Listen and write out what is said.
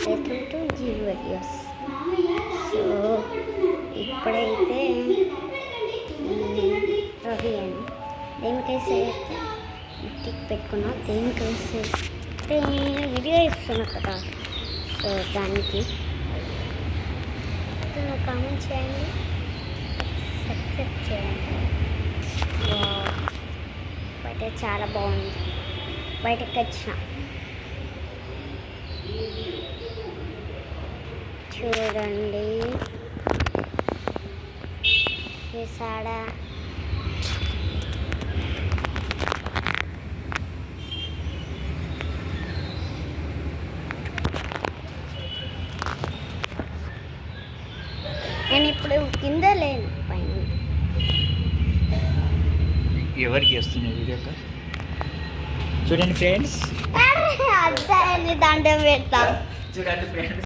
Welcome to G videos. So ఇప్పుడైతే రవి అని దేనికైతే tick పెట్టుకున్నా, దేనికైతే వీడియో ఇస్తున్నా కదా. సో దానికి కామెంట్ చేయండి, సబ్స్క్రైబ్ చేయండి. బయట చాలా బాగుంది. బయటకు వచ్చిన చూడండి, చేసాడా నేను ఇప్పుడు కింద లేను, పైన. ఎవరికి వస్తుంది వీడియో కాల్? చూడండి ఫ్రెండ్స్, అద్దాన్ని దండం పెడతా. చూడండి ఫ్రెండ్స్.